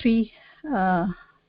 3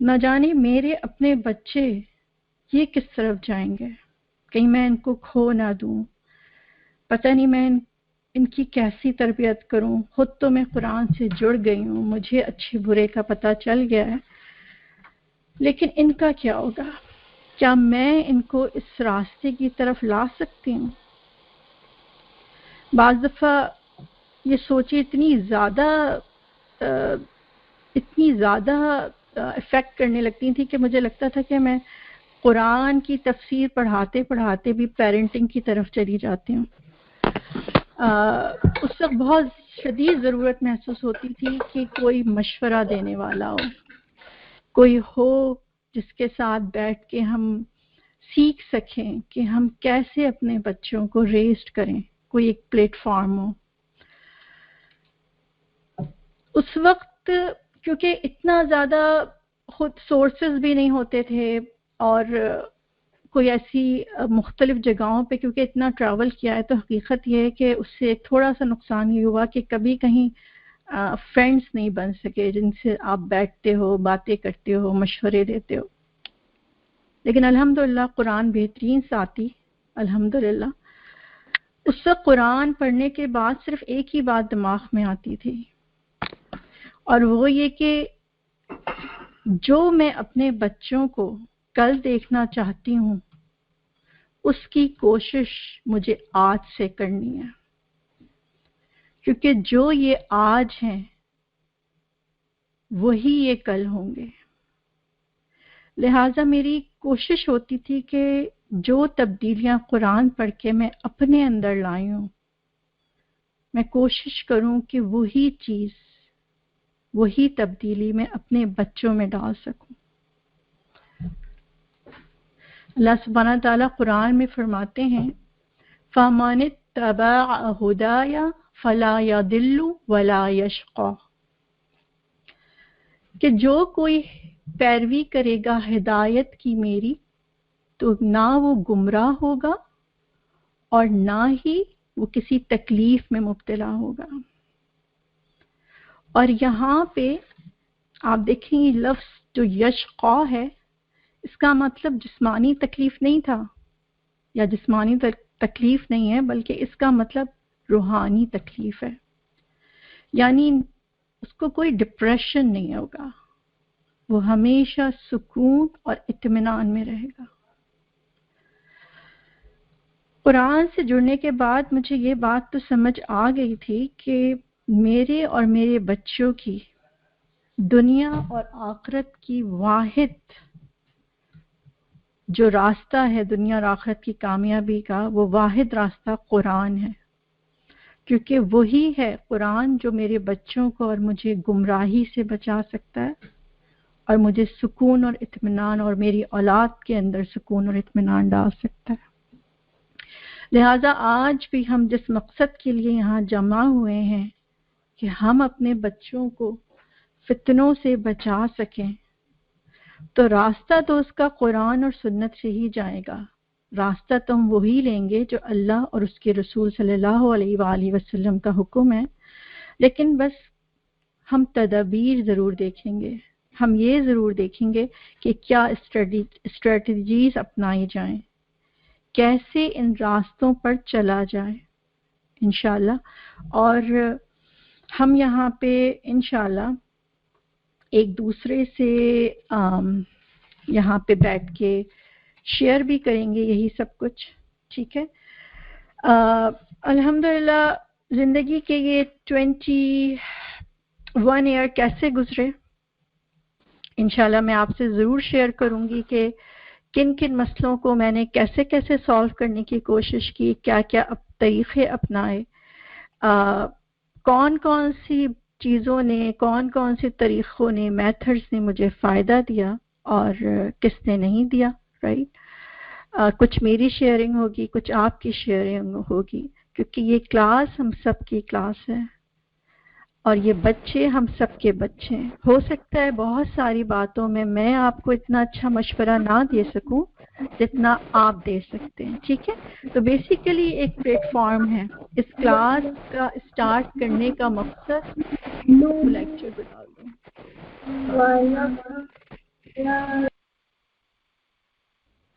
نہ جانے میرے اپنے بچے یہ کس طرف جائیں گے، کہیں میں ان کو کھو نہ دوں، پتہ نہیں میں ان کی کیسی تربیت کروں. خود تو میں قرآن سے جڑ گئی ہوں، مجھے اچھے برے کا پتہ چل گیا ہے، لیکن ان کا کیا ہوگا؟ کیا میں ان کو اس راستے کی طرف لا سکتی ہوں؟ بعض دفعہ یہ سوچیں اتنی زیادہ افیکٹ کرنے لگتی تھی کہ مجھے لگتا تھا کہ میں قرآن کی تفسیر پڑھاتے پڑھاتے بھی پیرنٹنگ کی طرف چلی جاتی ہوں. اس وقت بہت شدید ضرورت محسوس ہوتی تھی کہ کوئی مشورہ دینے والا ہو، کوئی ہو جس کے ساتھ بیٹھ کے ہم سیکھ سکیں کہ ہم کیسے اپنے بچوں کو ریزڈ کریں، کوئی ایک پلیٹ فارم ہو. اس وقت کیونکہ اتنا زیادہ خود سورسز بھی نہیں ہوتے تھے اور کوئی ایسی مختلف جگہوں پہ کیونکہ اتنا ٹریول کیا ہے، تو حقیقت یہ ہے کہ اس سے ایک تھوڑا سا نقصان یہ ہوا کہ کبھی کہیں فرینڈس نہیں بن سکے جن سے آپ بیٹھتے ہو، باتیں کرتے ہو، مشورے دیتے ہو. لیکن الحمدللہ قرآن بہترین ساتھی. الحمدللہ اس وقت قرآن پڑھنے کے بعد صرف ایک ہی بات دماغ میں آتی تھی، اور وہ یہ کہ جو میں اپنے بچوں کو کل دیکھنا چاہتی ہوں اس کی کوشش مجھے آج سے کرنی ہے، کیونکہ جو یہ آج ہیں وہی یہ کل ہوں گے. لہٰذا میری کوشش ہوتی تھی کہ جو تبدیلیاں قرآن پڑھ کے میں اپنے اندر لائی ہوں، میں کوشش کروں کہ وہی چیز، وہی تبدیلی میں اپنے بچوں میں ڈال سکوں. اللہ سبحانہ تعالیٰ قرآن میں فرماتے ہیں فَمَنِ اتَّبَعَ هُدَايَ فَلَا يَضِلُّ وَلَا يَشْقَى، کہ جو کوئی پیروی کرے گا ہدایت کی میری تو نہ وہ گمراہ ہوگا اور نہ ہی وہ کسی تکلیف میں مبتلا ہوگا. اور یہاں پہ آپ دیکھیں یہ لفظ جو یشقا ہے، اس کا مطلب جسمانی تکلیف نہیں تھا یا جسمانی تکلیف نہیں ہے، بلکہ اس کا مطلب روحانی تکلیف ہے. یعنی اس کو کوئی ڈپریشن نہیں ہوگا، وہ ہمیشہ سکون اور اطمینان میں رہے گا. قرآن سے جڑنے کے بعد مجھے یہ بات تو سمجھ آ گئی تھی کہ میرے اور میرے بچوں کی دنیا اور آخرت کی واحد جو راستہ ہے، دنیا اور آخرت کی کامیابی کا، وہ واحد راستہ قرآن ہے. کیونکہ وہی ہے قرآن جو میرے بچوں کو اور مجھے گمراہی سے بچا سکتا ہے اور مجھے سکون اور اطمینان اور میری اولاد کے اندر سکون اور اطمینان ڈال سکتا ہے. لہٰذا آج بھی ہم جس مقصد کے لیے یہاں جمع ہوئے ہیں کہ ہم اپنے بچوں کو فتنوں سے بچا سکیں، تو راستہ تو اس کا قرآن اور سنت سے ہی جائے گا. راستہ تو ہم وہی لیں گے جو اللہ اور اس کے رسول صلی اللہ علیہ وآلہ وسلم کا حکم ہے. لیکن بس ہم تدابیر ضرور دیکھیں گے، ہم یہ ضرور دیکھیں گے کہ کیا اسٹریٹجیز اپنائی جائیں، کیسے ان راستوں پر چلا جائے انشاءاللہ. اور ہم یہاں پہ انشاءاللہ ایک دوسرے سے یہاں پہ بیٹھ کے شیئر بھی کریں گے یہی سب کچھ. ٹھیک ہے. الحمدللہ زندگی کے یہ 21 ایئر کیسے گزرے، انشاءاللہ میں آپ سے ضرور شیئر کروں گی کہ کن کن مسئلوں کو میں نے کیسے کیسے سالو کرنے کی کوشش کی، کیا کیا طریقے اپنائے، کون کون سی چیزوں نے، کون کون سے طریقوں نے، میتھڈز نے مجھے فائدہ دیا اور کس نے نہیں دیا. رائٹ. کچھ میری شیئرنگ ہوگی، کچھ آپ کی شیئرنگ ہوگی، کیونکہ یہ کلاس ہم سب کی کلاس ہے اور یہ بچے ہم سب کے بچے ہیں. ہو سکتا ہے بہت ساری باتوں میں آپ کو اتنا اچھا مشورہ نہ دے سکوں جتنا آپ دے سکتے ہیں. ٹھیک ہے. تو بیسیکلی ایک پلیٹ فارم ہے. اس کلاس کا اسٹارٹ کرنے کا مقصد لیکچر بتا دوں.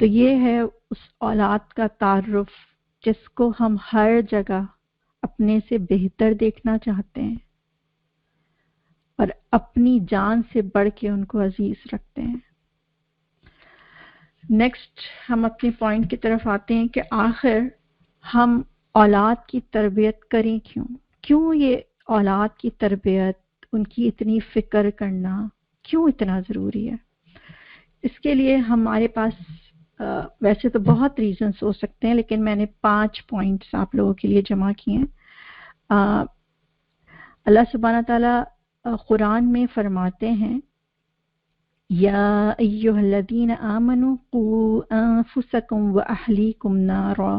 تو یہ ہے اس اولاد کا تعارف جس کو ہم ہر جگہ اپنے سے بہتر دیکھنا چاہتے ہیں اور اپنی جان سے بڑھ کے ان کو عزیز رکھتے ہیں. نیکسٹ ہم اپنے پوائنٹ کی طرف آتے ہیں کہ آخر ہم اولاد کی تربیت کریں کیوں یہ اولاد کی تربیت، ان کی اتنی فکر کرنا کیوں اتنا ضروری ہے. اس کے لیے ہمارے پاس ویسے تو بہت ریزنس ہو سکتے ہیں، لیکن میں نے 5 پوائنٹس آپ لوگوں کے لیے جمع کیے ہیں. اللہ سبحانہ تعالیٰ قرآن میں فرماتے ہیں یا ایھا الذین آمنوا قوا انفسکم واہلیکم نارا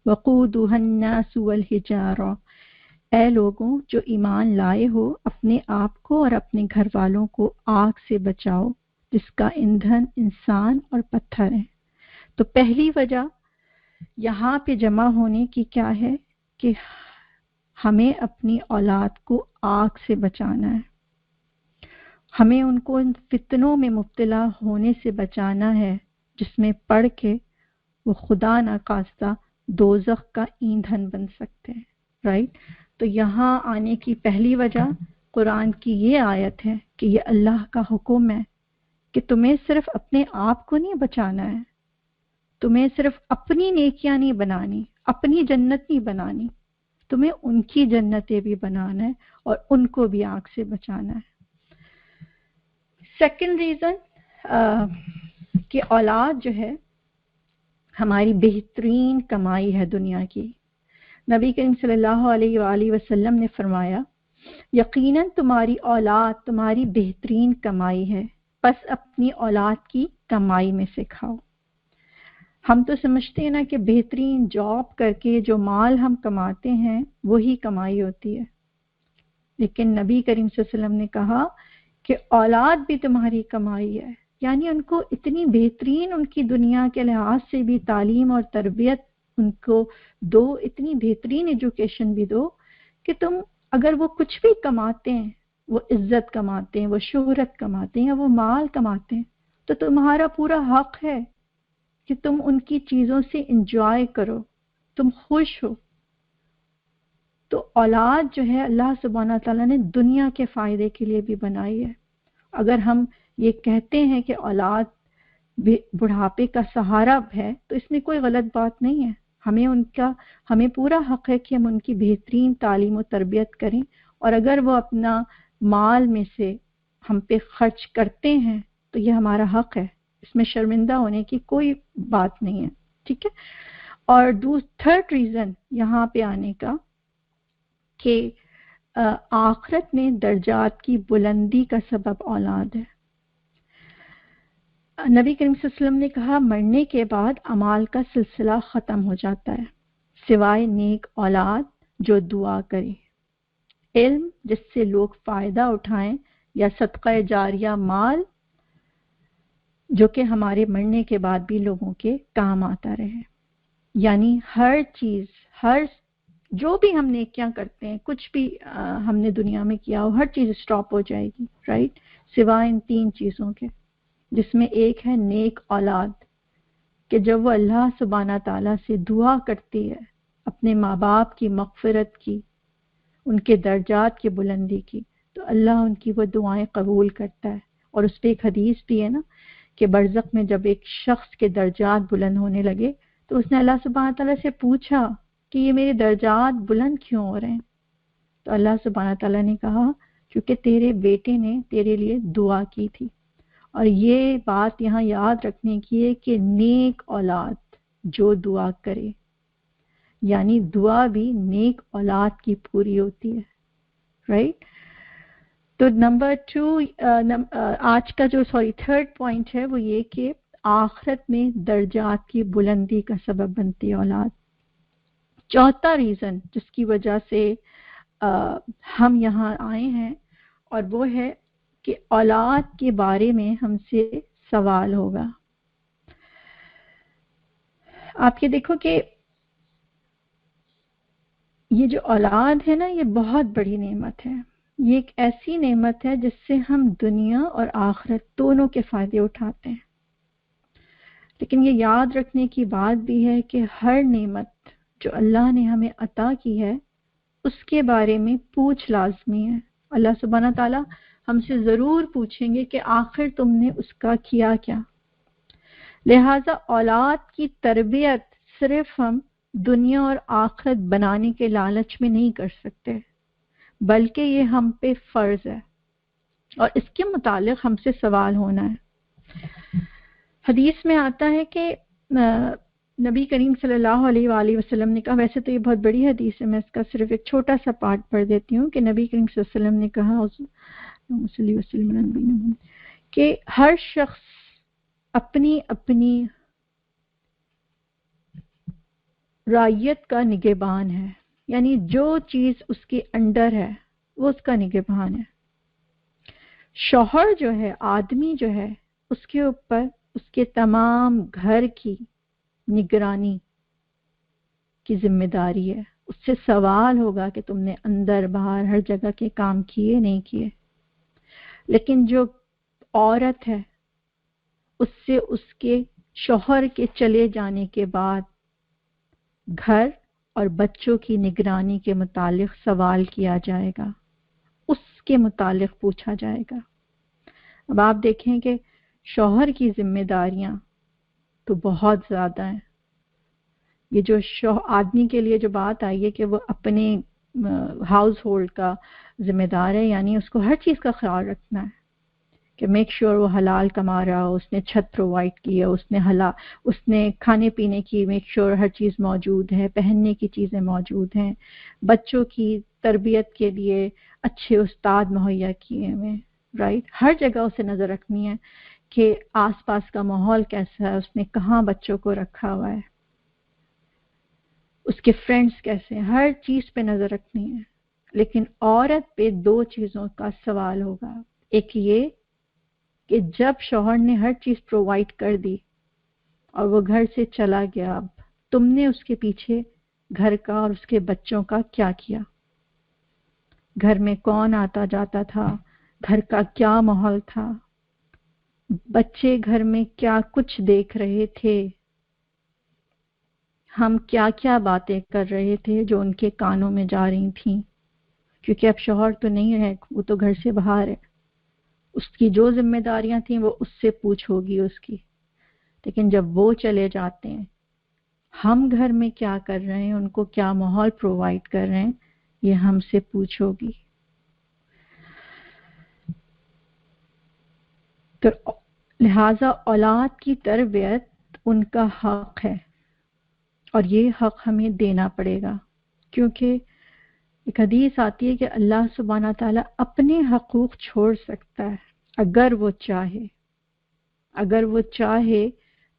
وقودها الناس والحجارہ، اے لوگوں جو ایمان لائے ہو اپنے آپ کو اور اپنے گھر والوں کو آگ سے بچاؤ جس کا ایندھن انسان اور پتھر ہے. تو پہلی وجہ یہاں پہ جمع ہونے کی کیا ہے کہ ہمیں اپنی اولاد کو آگ سے بچانا ہے، ہمیں ان کو ان فتنوں میں مبتلا ہونے سے بچانا ہے جس میں پڑھ کے وہ خدا نخواستہ دوزخ کا ایندھن بن سکتے ہیں. رائٹ. تو یہاں آنے کی پہلی وجہ قرآن کی یہ آیت ہے کہ یہ اللہ کا حکم ہے کہ تمہیں صرف اپنے آپ کو نہیں بچانا ہے، تمہیں صرف اپنی نیکیاں نہیں بنانی، اپنی جنت نہیں بنانی، تمہیں ان کی جنتیں بھی بنانا ہے اور ان کو بھی آگ سے بچانا ہے. سیکنڈ ریزن کہ اولاد جو ہے ہماری بہترین کمائی ہے دنیا کی. نبی کریم صلی اللہ علیہ وآلہ وسلم نے فرمایا یقیناً تمہاری اولاد تمہاری بہترین کمائی ہے، بس اپنی اولاد کی کمائی میں سے کھاؤ. ہم تو سمجھتے ہیں نا کہ بہترین جاب کر کے جو مال ہم کماتے ہیں وہی کمائی ہوتی ہے، لیکن نبی کریم صلی اللہ علیہ وسلم نے کہا کہ اولاد بھی تمہاری کمائی ہے. یعنی ان کو اتنی بہترین ان کی دنیا کے لحاظ سے بھی تعلیم اور تربیت ان کو دو، اتنی بہترین ایجوکیشن بھی دو کہ تم اگر وہ کچھ بھی کماتے ہیں، وہ عزت کماتے ہیں، وہ شہرت کماتے ہیں یا وہ مال کماتے ہیں، تو تمہارا پورا حق ہے کہ تم ان کی چیزوں سے انجوائے کرو، تم خوش ہو. تو اولاد جو ہے اللہ سبحانہ تعالیٰ نے دنیا کے فائدے کے لیے بھی بنائی ہے. اگر ہم یہ کہتے ہیں کہ اولاد بڑھاپے کا سہارا ہے تو اس میں کوئی غلط بات نہیں ہے. ہمیں پورا حق ہے کہ ہم ان کی بہترین تعلیم و تربیت کریں، اور اگر وہ اپنا مال میں سے ہم پہ خرچ کرتے ہیں تو یہ ہمارا حق ہے، اس میں شرمندہ ہونے کی کوئی بات نہیں ہے. ٹھیک ہے. اور تھرڈ ریزن یہاں پہ آنے کا کہ آخرت میں درجات کی بلندی کا سبب اولاد ہے. نبی کریم صلی اللہ علیہ وسلم نے کہا مرنے کے بعد اعمال کا سلسلہ ختم ہو جاتا ہے سوائے نیک اولاد جو دعا کرے، علم جس سے لوگ فائدہ اٹھائیں، یا صدقہ جاریہ مال جو کہ ہمارے مرنے کے بعد بھی لوگوں کے کام آتا رہے. یعنی ہر چیز، جو بھی ہم نیکیاں کرتے ہیں، کچھ بھی ہم نے دنیا میں کیا ہو، ہر چیز اسٹاپ ہو جائے گی. رائٹ. سوائے ان 3 چیزوں کے، جس میں ایک ہے نیک اولاد، کہ جب وہ اللہ سبحانہ تعالیٰ سے دعا کرتی ہے اپنے ماں باپ کی مغفرت کی، ان کے درجات کی بلندی کی، تو اللہ ان کی وہ دعائیں قبول کرتا ہے. اور اس پہ ایک حدیث بھی ہے نا کہ برزخ میں جب ایک شخص کے درجات بلند ہونے لگے تو اس نے اللہ سبحانہ تعالیٰ سے پوچھا کہ یہ میرے درجات بلند کیوں ہو رہے ہیں؟ تو اللہ سبحانہ تعالیٰ نے کہا کیونکہ تیرے بیٹے نے تیرے لیے دعا کی تھی. اور یہ بات یہاں یاد رکھنے کی ہے کہ نیک اولاد جو دعا کرے، یعنی دعا بھی نیک اولاد کی پوری ہوتی ہے. رائٹ. تو نمبر 2 آج کا جو تھرڈ پوائنٹ ہے وہ یہ کہ آخرت میں درجات کی بلندی کا سبب بنتی ہے اولاد. چوتھا ریزن جس کی وجہ سے ہم یہاں آئے ہیں، اور وہ ہے کہ اولاد کے بارے میں ہم سے سوال ہوگا. آپ یہ دیکھو کہ یہ جو اولاد ہے نا، یہ بہت بڑی نعمت ہے. یہ ایک ایسی نعمت ہے جس سے ہم دنیا اور آخرت دونوں کے فائدے اٹھاتے ہیں. لیکن یہ یاد رکھنے کی بات بھی ہے کہ ہر نعمت جو اللہ نے ہمیں عطا کی ہے اس کے بارے میں پوچھ لازمی ہے. اللہ سبحانہ تعالیٰ ہم سے ضرور پوچھیں گے کہ آخر تم نے اس کا کیا کیا. لہٰذا اولاد کی تربیت صرف ہم دنیا اور آخرت بنانے کے لالچ میں نہیں کر سکتے، بلکہ یہ ہم پہ فرض ہے اور اس کے متعلق ہم سے سوال ہونا ہے. حدیث میں آتا ہے کہ نبی کریم صلی اللہ علیہ وآلہ وسلم نے کہا، ویسے تو یہ بہت بڑی حدیث ہے، میں اس کا صرف ایک چھوٹا سا پارٹ پڑھ دیتی ہوں کہ نبی کریم صلی اللہ علیہ وسلم نے کہا کہ ہر شخص اپنی اپنی رعیت کا نگہبان ہے، یعنی جو چیز اس کے انڈر ہے وہ اس کا نگہبان ہے. شوہر جو ہے، آدمی جو ہے، اس کے اوپر اس کے تمام گھر کی نگرانی کی ذمہ داری ہے. اس سے سوال ہوگا کہ تم نے اندر باہر ہر جگہ کے کام کیے نہیں کیے. لیکن جو عورت ہے اس سے اس کے شوہر کے چلے جانے کے بعد گھر اور بچوں کی نگرانی کے متعلق سوال کیا جائے گا، اس کے متعلق پوچھا جائے گا. اب آپ دیکھیں کہ شوہر کی ذمہ داریاں تو بہت زیادہ ہیں. یہ جو آدمی کے لیے جو بات آئی ہے کہ وہ اپنے ہاؤس ہولڈ کا ذمہ دار ہے، یعنی اس کو ہر چیز کا خیال رکھنا ہے کہ میک شور وہ حلال کما رہا ہو، اس نے چھت پرووائڈ کی ہے، اس نے کھانے پینے کی میک شور ہر چیز موجود ہے، پہننے کی چیزیں موجود ہیں، بچوں کی تربیت کے لیے اچھے استاد مہیا کیے ہوئے، رائٹ. ہر جگہ اسے نظر رکھنی ہے کہ آس پاس کا ماحول کیسا ہے، اس نے کہاں بچوں کو رکھا ہوا ہے، اس کے فرینڈز کیسے ہیں، ہر چیز پہ نظر رکھنی ہے. لیکن عورت پہ دو چیزوں کا سوال ہوگا. ایک یہ کہ جب شوہر نے ہر چیز پرووائڈ کر دی اور وہ گھر سے چلا گیا، اب تم نے اس کے پیچھے گھر کا اور اس کے بچوں کا کیا کیا؟ گھر میں کون آتا جاتا تھا، گھر کا کیا ماحول تھا، بچے گھر میں کیا کچھ دیکھ رہے تھے، ہم کیا کیا باتیں کر رہے تھے جو ان کے کانوں میں جا رہی تھیں. کیونکہ اب شوہر تو نہیں ہے، وہ تو گھر سے باہر ہے، اس کی جو ذمہ داریاں تھیں وہ اس سے پوچھ ہوگی اس کی. لیکن جب وہ چلے جاتے ہیں، ہم گھر میں کیا کر رہے ہیں، ان کو کیا ماحول پرووائڈ کر رہے ہیں، یہ ہم سے پوچھ ہوگی. تو لہٰذا اولاد کی تربیت ان کا حق ہے اور یہ حق ہمیں دینا پڑے گا. کیونکہ ایک حدیث آتی ہے کہ اللہ سبحانہ تعالیٰ اپنے حقوق چھوڑ سکتا ہے اگر وہ چاہے. اگر وہ چاہے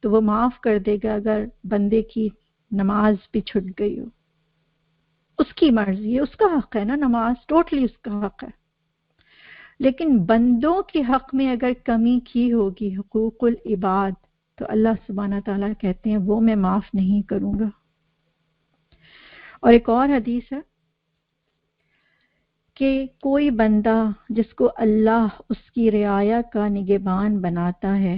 تو وہ معاف کر دے گا اگر بندے کی نماز بھی چھٹ گئی ہو. اس کی مرضی ہے، اس کا حق ہے نا، نماز ٹوٹلی اس کا حق ہے. لیکن بندوں کے حق میں اگر کمی کی ہوگی، حقوق العباد، تو اللہ سبحانہ تعالیٰ کہتے ہیں وہ میں معاف نہیں کروں گا. اور ایک اور حدیث ہے کہ کوئی بندہ جس کو اللہ اس کی رعایا کا نگہبان بناتا ہے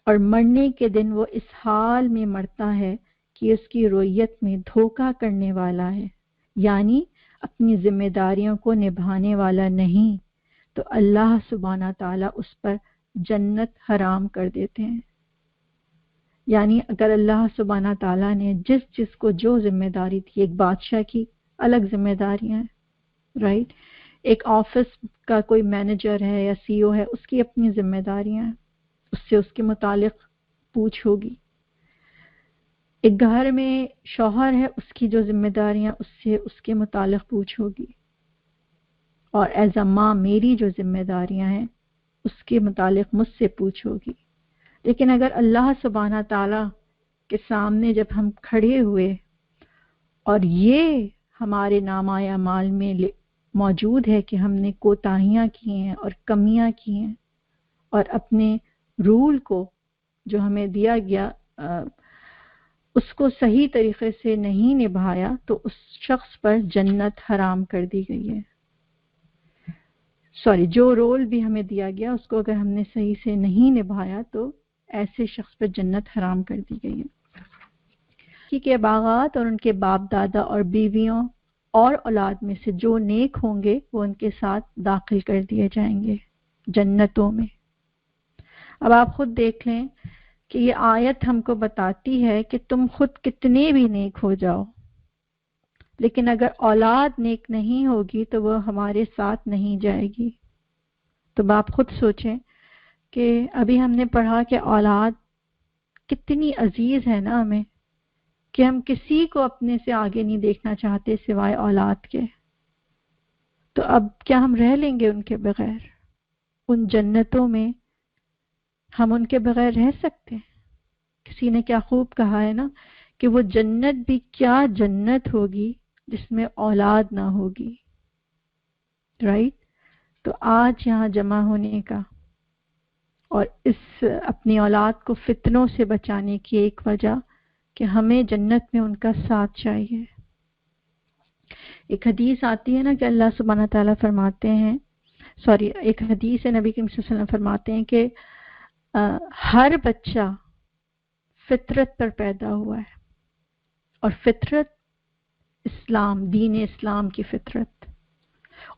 اور مرنے کے دن وہ اس حال میں مرتا ہے کہ اس کی رعیت میں دھوکہ کرنے والا ہے، یعنی اپنی ذمہ داریوں کو نبھانے والا نہیں، تو اللہ سبحانہ تعالیٰ اس پر جنت حرام کر دیتے ہیں. یعنی اگر اللہ سبحانہ تعالیٰ نے جس کو جو ذمہ داری تھی، ایک بادشاہ کی الگ ذمہ داریاں ہیں، رائٹ، ایک آفس کا کوئی مینیجر ہے یا سی او ہے، اس کی اپنی ذمہ داریاں ہیں، اس سے اس کے متعلق پوچھ ہوگی. ایک گھر میں شوہر ہے، اس کی جو ذمہ داریاں اس سے اس کے متعلق پوچھ ہوگی. اور ایز اے ماں میری جو ذمہ داریاں ہیں اس کے متعلق مجھ سے پوچھ ہوگی. لیکن اگر اللہ سبحانہ تعالیٰ کے سامنے جب ہم کھڑے ہوئے اور یہ ہمارے نامہ اعمال میں موجود ہے کہ ہم نے کوتاہیاں کی ہیں اور کمیاں کی ہیں اور اپنے رول کو جو ہمیں دیا گیا اس کو صحیح طریقے سے نہیں نبھایا، تو اس شخص پر جنت حرام کر دی گئی ہے. جو رول بھی ہمیں دیا گیا اس کو اگر ہم نے صحیح سے نہیں نبھایا تو ایسے شخص پر جنت حرام کر دی گئی ہے کہ باغات اور ان کے باپ دادا اور بیویوں اور اولاد میں سے جو نیک ہوں گے وہ ان کے ساتھ داخل کر دیے جائیں گے جنتوں میں۔ اب آپ خود دیکھ لیں کہ یہ آیت ہم کو بتاتی ہے کہ تم خود کتنے بھی نیک ہو جاؤ، لیکن اگر اولاد نیک نہیں ہوگی تو وہ ہمارے ساتھ نہیں جائے گی۔ تو آپ خود سوچیں کہ ابھی ہم نے پڑھا کہ اولاد کتنی عزیز ہے نا ہمیں، کہ ہم کسی کو اپنے سے آگے نہیں دیکھنا چاہتے سوائے اولاد کے۔ تو اب کیا ہم رہ لیں گے ان کے بغیر؟ ان جنتوں میں ہم ان کے بغیر رہ سکتے ہیں؟ کسی نے کیا خوب کہا ہے نا کہ وہ جنت بھی کیا جنت ہوگی جس میں اولاد نہ ہوگی، رائٹ؟ تو آج یہاں جمع ہونے کا اور اس اپنی اولاد کو فتنوں سے بچانے کی ایک وجہ کہ ہمیں جنت میں ان کا ساتھ چاہیے۔ ایک حدیث آتی ہے نا کہ اللہ سبحانہ تعالیٰ فرماتے ہیں، ایک حدیث ہے نبی کریم صلی اللہ علیہ وسلم فرماتے ہیں کہ ہر بچہ فطرت پر پیدا ہوا ہے، اور فطرت اسلام، دین اسلام کی فطرت،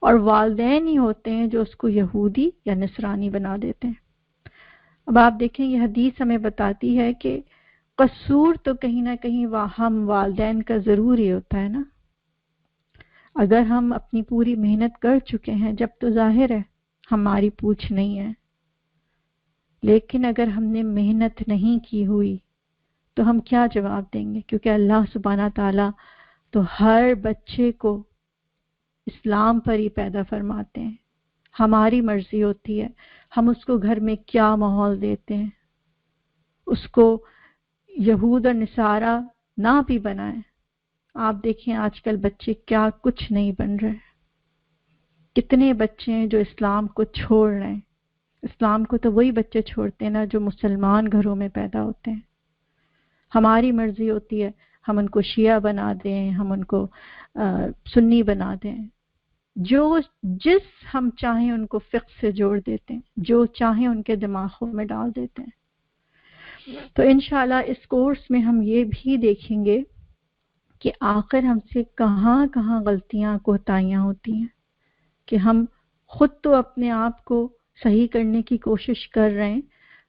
اور والدین ہی ہوتے ہیں جو اس کو یہودی یا نصرانی بنا دیتے ہیں۔ اب آپ دیکھیں یہ حدیث ہمیں بتاتی ہے کہ قصور تو کہیں نہ کہیں ہم والدین کا ضرور ہی ہوتا ہے نا۔ اگر ہم اپنی پوری محنت کر چکے ہیں جب تو ظاہر ہے ہماری پوچھ نہیں ہے، لیکن اگر ہم نے محنت نہیں کی ہوئی تو ہم کیا جواب دیں گے؟ کیونکہ اللہ سبحانہ تعالیٰ تو ہر بچے کو اسلام پر ہی پیدا فرماتے ہیں، ہماری مرضی ہوتی ہے ہم اس کو گھر میں کیا ماحول دیتے ہیں، اس کو یہود اور نصارہ نہ بھی بنائیں۔ آپ دیکھیں آج کل بچے کیا کچھ نہیں بن رہے، کتنے بچے ہیں جو اسلام کو چھوڑ رہے ہیں۔ اسلام کو تو وہی بچے چھوڑتے ہیں نا جو مسلمان گھروں میں پیدا ہوتے ہیں۔ ہماری مرضی ہوتی ہے ہم ان کو شیعہ بنا دیں، ہم ان کو سنی بنا دیں، جس ہم چاہیں ان کو فقہ سے جوڑ دیتے ہیں، جو چاہیں ان کے دماغوں میں ڈال دیتے ہیں۔ تو انشاءاللہ اس کورس میں ہم یہ بھی دیکھیں گے کہ آخر ہم سے کہاں کہاں غلطیاں کوتاہیاں ہوتی ہیں، کہ ہم خود تو اپنے آپ کو صحیح کرنے کی کوشش کر رہے ہیں،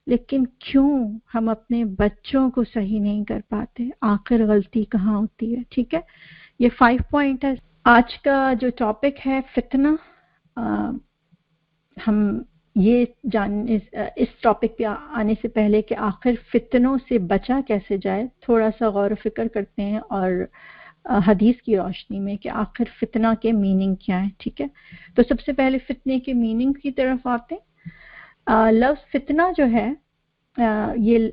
لیکن کیوں ہم اپنے بچوں کو صحیح نہیں کر پاتے؟ آخر غلطی کہاں ہوتی ہے؟ ٹھیک ہے، یہ 5 پوائنٹ ہے۔ آج کا جو ٹاپک ہے فتنہ، ہم یہ جاننے اس ٹاپک پہ آنے سے پہلے کہ آخر فتنوں سے بچا کیسے جائے تھوڑا سا غور و فکر کرتے ہیں، اور حدیث کی روشنی میں کہ آخر فتنہ کے میننگ کیا ہے۔ ٹھیک ہے، تو سب سے پہلے فتنے کے میننگ کی طرف آتے ہیں۔ لفظ فتنہ جو ہے یہ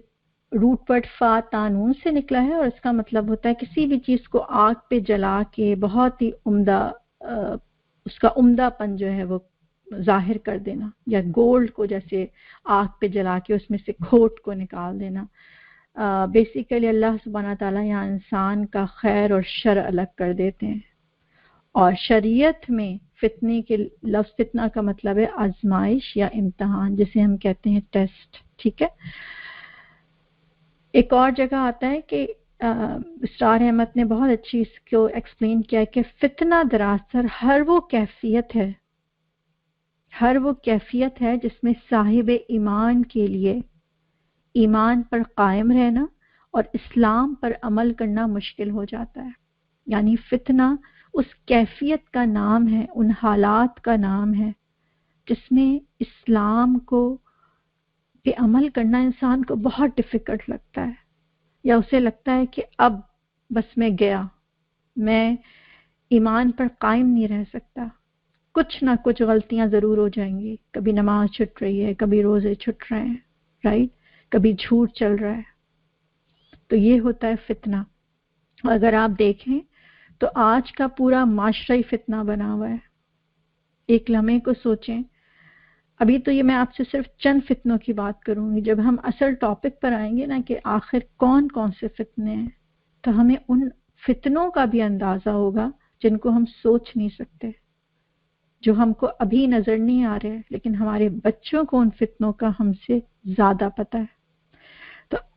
روٹ ورڈ فا تانون سے نکلا ہے، اور اس کا مطلب ہوتا ہے کسی بھی چیز کو آگ پہ جلا کے بہت ہی عمدہ اس کا عمدہ پن جو ہے وہ ظاہر کر دینا، یا گولڈ کو جیسے آگ پہ جلا کے اس میں سے کھوٹ کو نکال دینا۔ بیسیکلی اللہ سبحانہ تعالیٰ یہاں انسان کا خیر اور شر الگ کر دیتے ہیں، اور شریعت میں فتنے کے لفظ فتنہ کا مطلب ہے آزمائش یا امتحان، جسے ہم کہتے ہیں ٹیسٹ۔ ٹھیک ہے، ایک اور جگہ آتا ہے کہ اسٹار احمد نے بہت اچھی اس کو ایکسپلین کیا کہ فتنہ دراصل ہر وہ کیفیت ہے جس میں صاحب ایمان کے لیے ایمان پر قائم رہنا اور اسلام پر عمل کرنا مشکل ہو جاتا ہے۔ یعنی فتنہ اس کیفیت کا نام ہے، ان حالات کا نام ہے جس میں اسلام کو پہ عمل کرنا انسان کو بہت ڈیفیکلٹ لگتا ہے، یا اسے لگتا ہے کہ اب بس میں گیا، میں ایمان پر قائم نہیں رہ سکتا، کچھ نہ کچھ غلطیاں ضرور ہو جائیں گی، کبھی نماز چھٹ رہی ہے، کبھی روزے چھٹ رہے ہیں، رائٹ، کبھی جھوٹ چل رہا ہے۔ تو یہ ہوتا ہے فتنہ۔ اگر آپ دیکھیں تو آج کا پورا معاشرہ ہی فتنہ بنا ہوا ہے۔ ایک لمحے کو سوچیں، ابھی تو یہ میں آپ سے صرف چند فتنوں کی بات کروں گی، جب ہم اصل ٹاپک پر آئیں گے نا کہ آخر کون کون سے فتنے ہیں، تو ہمیں ان فتنوں کا بھی اندازہ ہوگا جن کو ہم سوچ نہیں سکتے، جو ہم کو ابھی نظر نہیں آ رہے، لیکن ہمارے بچوں کو ان فتنوں کا ہم سے زیادہ پتہ ہے۔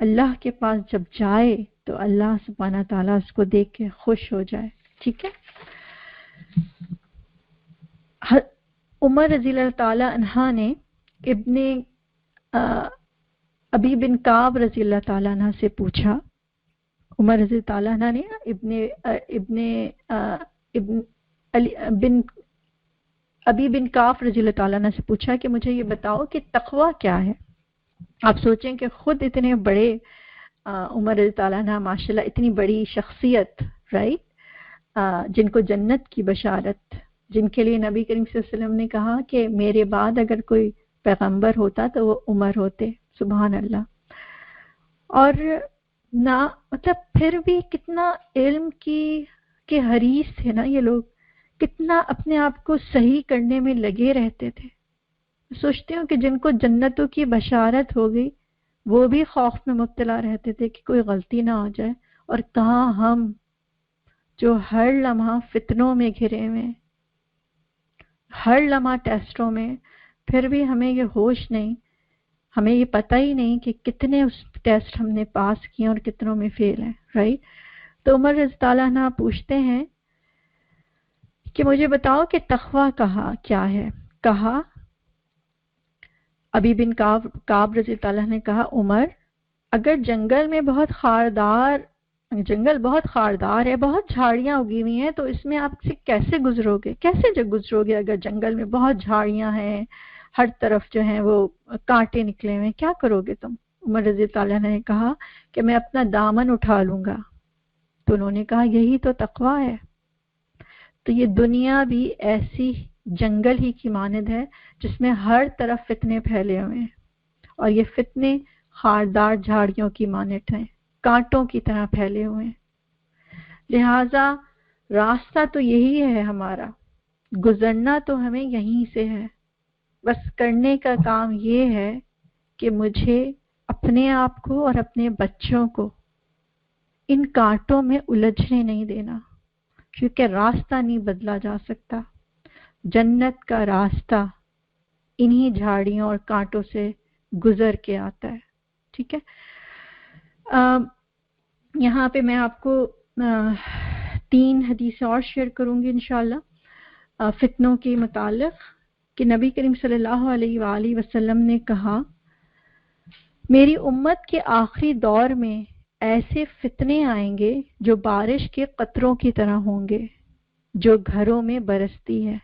اللہ کے پاس جب جائے تو اللہ سبحانہ تعالیٰ اس کو دیکھ کے خوش ہو جائے. ٹھیک ہے. عمر رضی اللہ تعالیٰ عنہ نے ابن ابی بن کعب رضی اللہ تعالیٰ عنہ سے پوچھا. عمر رضی اللہ تعالیٰ عنہ نے ابن ابی بن کعب رضی اللہ تعالیٰ عنہ سے پوچھا کہ مجھے یہ بتاؤ کہ تقوی کیا ہے. آپ سوچیں کہ خود اتنے بڑے عمر رضی اللہ تعالیٰ عنہ ماشاءاللہ اتنی بڑی شخصیت، رائٹ، جن کو جنت کی بشارت، جن کے لیے نبی کریم صلی اللہ علیہ وسلم نے کہا کہ میرے بعد اگر کوئی پیغمبر ہوتا تو وہ عمر ہوتے. سبحان اللہ. اور نہ مطلب پھر بھی کتنا علم کے حریص تھے نا یہ لوگ، کتنا اپنے آپ کو صحیح کرنے میں لگے رہتے تھے. سوچتے ہوں کہ جن کو جنتوں کی بشارت ہو گئی وہ بھی خوف میں مبتلا رہتے تھے کہ کوئی غلطی نہ ہو جائے. اور کہاں ہم جو ہر لمحہ فتنوں میں گھرے ہوئے، ہر لمحہ ٹیسٹوں میں، پھر بھی ہمیں یہ ہوش نہیں، ہمیں یہ پتہ ہی نہیں کہ کتنے اس ٹیسٹ ہم نے پاس کیے اور کتنوں میں فیل ہیں، رائٹ. تو عمر رضی اللہ عنہ پوچھتے ہیں کہ مجھے بتاؤ کہ تقویٰ کیا ہے. کہا ابی بن کعب رضی اللہ عنہ نے کہا عمر، اگر جنگل بہت خاردار ہے، بہت جھاڑیاں اگی ہوئی ہیں، تو اس میں آپ سے کیسے گزرو گے اگر جنگل میں بہت جھاڑیاں ہیں، ہر طرف جو ہیں وہ کانٹے نکلے ہوئے، کیا کرو گے تم؟ عمر رضی اللہ عنہ نے کہا کہ میں اپنا دامن اٹھا لوں گا. تو انہوں نے کہا یہی تو تقویٰ ہے. تو یہ دنیا بھی ایسی جنگل ہی کی مانند ہے جس میں ہر طرف فتنے پھیلے ہوئے ہیں، اور یہ فتنے خاردار جھاڑیوں کی مانند ہیں، کانٹوں کی طرح پھیلے ہوئے ہیں. لہذا راستہ تو یہی ہے ہمارا، گزرنا تو ہمیں یہیں سے ہے. بس کرنے کا کام یہ ہے کہ مجھے اپنے آپ کو اور اپنے بچوں کو ان کانٹوں میں الجھنے نہیں دینا، کیونکہ راستہ نہیں بدلا جا سکتا. جنت کا راستہ انہی جھاڑیوں اور کانٹوں سے گزر کے آتا ہے. ٹھیک ہے. یہاں پہ میں آپ کو 3 حدیث اور شیئر کروں گی انشاءاللہ فتنوں کے متعلق، کہ نبی کریم صلی اللہ علیہ وآلہ وسلم نے کہا میری امت کے آخری دور میں ایسے فتنے آئیں گے جو بارش کے قطروں کی طرح ہوں گے جو گھروں میں برستی ہے.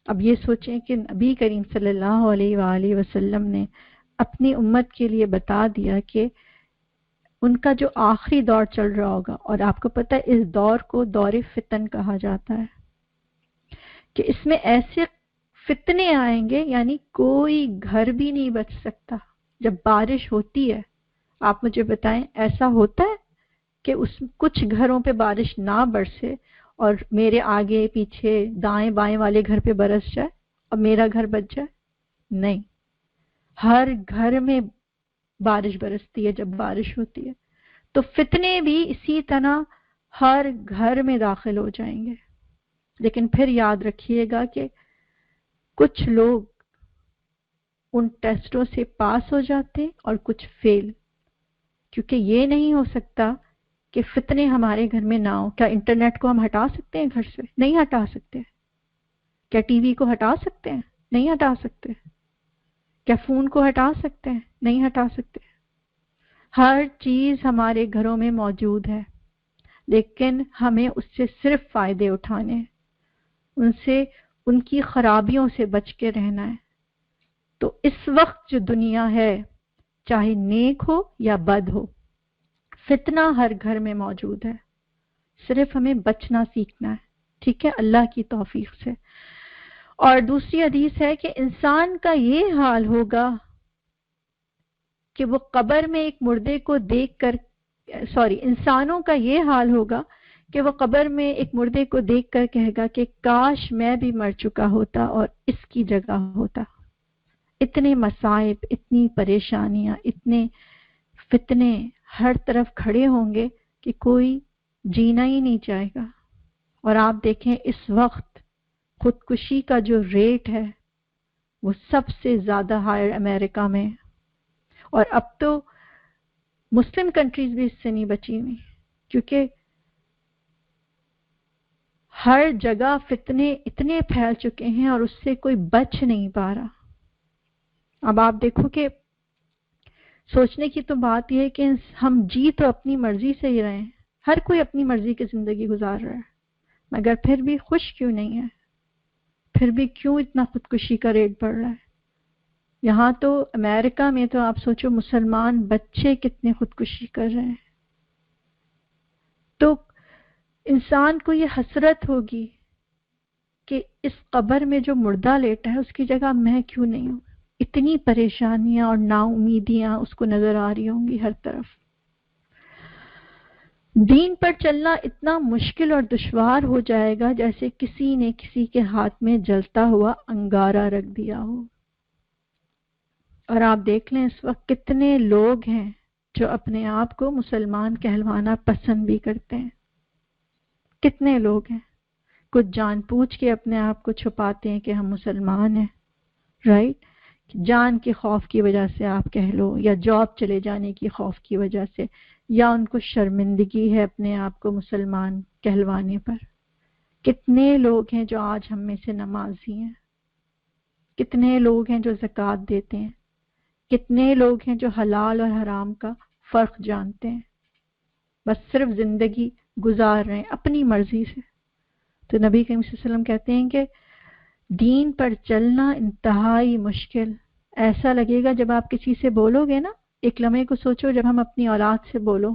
اب یہ سوچیں کہ نبی کریم صلی اللہ علیہ وآلہ وسلم نے اپنی امت کے لیے بتا دیا کہ ان کا جو آخری دور چل رہا ہوگا، اور آپ کو پتہ ہے اس دور کو دور فتن کہا جاتا ہے، کہ اس میں ایسے فتنے آئیں گے یعنی کوئی گھر بھی نہیں بچ سکتا. جب بارش ہوتی ہے، آپ مجھے بتائیں ایسا ہوتا ہے کہ کچھ گھروں پہ بارش نہ برسے اور میرے آگے پیچھے دائیں بائیں والے گھر پہ برس جائے اور میرا گھر بچ جائے؟ نہیں، ہر گھر میں بارش برستی ہے جب بارش ہوتی ہے. تو فتنے بھی اسی طرح ہر گھر میں داخل ہو جائیں گے. لیکن پھر یاد رکھیے گا کہ کچھ لوگ ان ٹیسٹوں سے پاس ہو جاتے اور کچھ فیل، کیونکہ یہ نہیں ہو سکتا کہ فتنے ہمارے گھر میں نہ ہو. کیا انٹرنیٹ کو ہم ہٹا سکتے ہیں گھر سے؟ نہیں ہٹا سکتے. کیا ٹی وی کو ہٹا سکتے ہیں؟ نہیں ہٹا سکتے. کیا فون کو ہٹا سکتے ہیں؟ نہیں ہٹا سکتے. ہر چیز ہمارے گھروں میں موجود ہے، لیکن ہمیں اس سے صرف فائدے اٹھانے ہیں، ان کی خرابیوں سے بچ کے رہنا ہے. تو اس وقت جو دنیا ہے، چاہے نیک ہو یا بد ہو، فتنہ ہر گھر میں موجود ہے، صرف ہمیں بچنا سیکھنا ہے. ٹھیک ہے، اللہ کی توفیق سے. اور دوسری حدیث ہے کہ انسان کا یہ حال ہوگا کہ وہ قبر میں ایک مردے کو دیکھ کر انسانوں کا یہ حال ہوگا کہ وہ قبر میں ایک مردے کو دیکھ کر کہے گا کہ کاش میں بھی مر چکا ہوتا اور اس کی جگہ ہوتا. اتنے مصائب، اتنی پریشانیاں، اتنے فتنے ہر طرف کھڑے ہوں گے کہ کوئی جینا ہی نہیں چاہے گا. اور آپ دیکھیں اس وقت خودکشی کا جو ریٹ ہے وہ سب سے زیادہ ہائر امریکہ میں. اور اب تو مسلم کنٹریز بھی اس سے نہیں بچی ہوئی، کیونکہ ہر جگہ فتنے اتنے پھیل چکے ہیں اور اس سے کوئی بچ نہیں پا رہا. اب آپ دیکھو کہ سوچنے کی تو بات یہ ہے کہ ہم جی تو اپنی مرضی سے ہی رہے ہیں، ہر کوئی اپنی مرضی کی زندگی گزار رہا ہے، مگر پھر بھی خوش کیوں نہیں ہے؟ پھر بھی کیوں اتنا خودکشی کا ریٹ بڑھ رہا ہے؟ یہاں تو امریکہ میں تو آپ سوچو مسلمان بچے کتنے خودکشی کر رہے ہیں. تو انسان کو یہ حسرت ہوگی کہ اس قبر میں جو مردہ لیٹا ہے اس کی جگہ میں کیوں نہیں ہوں. اتنی پریشانیاں اور نا امیدیاں اس کو نظر آ رہی ہوں گی ہر طرف. دین پر چلنا اتنا مشکل اور دشوار ہو جائے گا جیسے کسی نے کسی کے ہاتھ میں جلتا ہوا انگارہ رکھ دیا ہو. اور آپ دیکھ لیں اس وقت کتنے لوگ ہیں جو اپنے آپ کو مسلمان کہلوانا پسند بھی کرتے ہیں. کتنے لوگ ہیں، کچھ جان پوچھ کے اپنے آپ کو چھپاتے ہیں کہ ہم مسلمان ہیں، رائٹ؟ جان کے خوف کی وجہ سے آپ کہہ لو، یا جاب چلے جانے کی خوف کی وجہ سے، یا ان کو شرمندگی ہے اپنے آپ کو مسلمان کہلوانے پر. کتنے لوگ ہیں جو آج ہم میں سے نمازی ہیں، کتنے لوگ ہیں جو زکوٰۃ دیتے ہیں، کتنے لوگ ہیں جو حلال اور حرام کا فرق جانتے ہیں، بس صرف زندگی گزار رہے ہیں اپنی مرضی سے. تو نبی کریم صلی اللہ علیہ وسلم کہتے ہیں کہ دین پر چلنا انتہائی مشکل. ایسا لگے گا جب آپ کسی سے بولو گے نا، ایک لمحے کو سوچو جب ہم اپنی اولاد سے بولو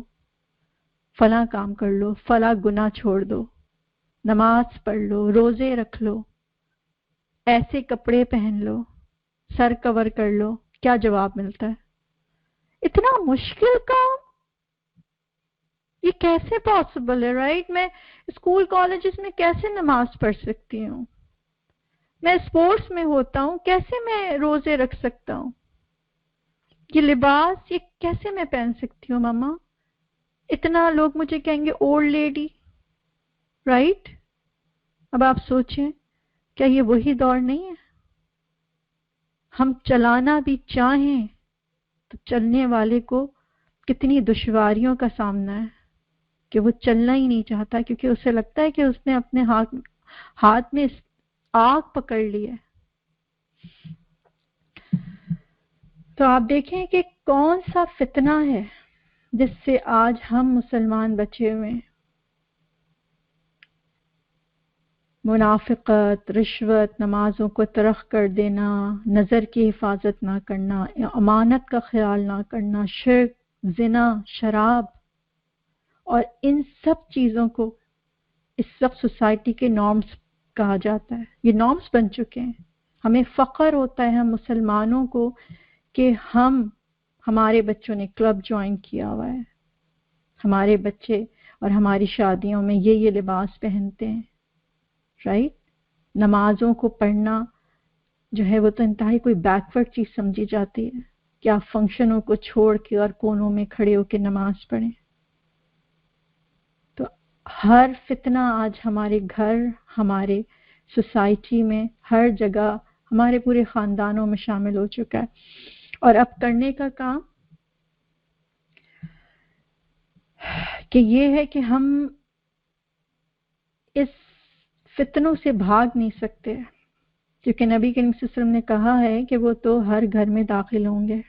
فلاں کام کر لو، فلاں گناہ چھوڑ دو، نماز پڑھ لو، روزے رکھ لو، ایسے کپڑے پہن لو، سر کور کر لو، کیا جواب ملتا ہے؟ اتنا مشکل کام، یہ کیسے پاسبل ہے؟ رائٹ؟ میں اسکول کالجز میں کیسے نماز پڑھ سکتی ہوں؟ میں اسپورٹس میں ہوتا ہوں، کیسے میں روزے رکھ سکتا ہوں؟ یہ لباس یہ کیسے میں پہن سکتی ہوں ماما؟ اتنا لوگ مجھے کہیں گے اولڈ لیڈی، رائٹ؟ اب آپ سوچیں کیا یہ وہی دور نہیں ہے؟ ہم چلانا بھی چاہیں تو چلنے والے کو کتنی دشواریوں کا سامنا ہے کہ وہ چلنا ہی نہیں چاہتا، کیونکہ اسے لگتا ہے کہ اس نے اپنے ہاتھ میں آگ پکڑ لی ہے. تو آپ دیکھیں کہ کون سا فتنہ ہے جس سے آج ہم مسلمان بچے ہوئے ہیں. منافقت، رشوت، نمازوں کو ترک کر دینا، نظر کی حفاظت نہ کرنا، امانت کا خیال نہ کرنا، شرک، زنا، شراب، اور ان سب چیزوں کو اس وقت سوسائٹی کے نارمز کہا جاتا ہے. یہ نارمز بن چکے ہیں. ہمیں فخر ہوتا ہے ہم مسلمانوں کو کہ ہمارے بچوں نے کلب جوائن کیا ہوا ہے، ہمارے بچے اور ہماری شادیوں میں یہ لباس پہنتے ہیں، رائٹ؟ نمازوں کو پڑھنا جو ہے وہ تو انتہائی کوئی بیکورڈ چیز سمجھی جاتی ہے کہ آپ فنکشنوں کو چھوڑ کے اور کونوں میں کھڑے ہو کے نماز پڑھیں. تو ہر فتنہ آج ہمارے گھر، ہمارے سوسائٹی میں، ہر جگہ، ہمارے پورے خاندانوں میں شامل ہو چکا ہے. اور اب کرنے کا کام کہ یہ ہے کہ ہم اس فتنوں سے بھاگ نہیں سکتے، کیونکہ نبی کریم صلی اللہ علیہ وسلم نے کہا ہے کہ وہ تو ہر گھر میں داخل ہوں گے،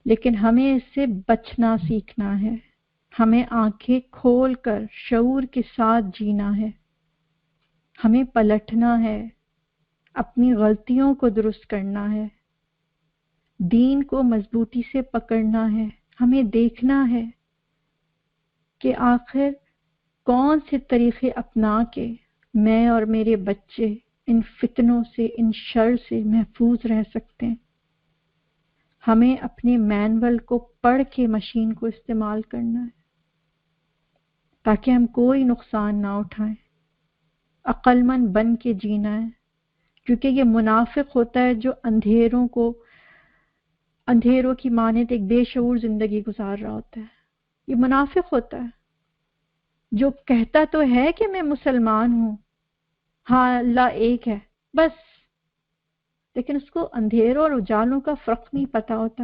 لیکن ہمیں اس سے بچنا سیکھنا ہے. ہمیں آنکھیں کھول کر شعور کے ساتھ جینا ہے، ہمیں پلٹنا ہے، اپنی غلطیوں کو درست کرنا ہے، دین کو مضبوطی سے پکڑنا ہے. ہمیں دیکھنا ہے کہ آخر کون سے طریقے اپنا کے میں اور میرے بچے ان فتنوں سے، ان شر سے محفوظ رہ سکتے ہیں. ہمیں اپنے مینول کو پڑھ کے مشین کو استعمال کرنا ہے تاکہ ہم کوئی نقصان نہ اٹھائیں. عقل مند بن کے جینا ہے، کیونکہ یہ منافق ہوتا ہے جو اندھیروں کی مانند ایک بے شعور زندگی گزار رہا ہوتا ہے. یہ منافق ہوتا ہے جو کہتا تو ہے کہ میں مسلمان ہوں، ہاں اللہ ایک ہے بس، لیکن اس کو اندھیروں اور اجالوں کا فرق نہیں پتا ہوتا.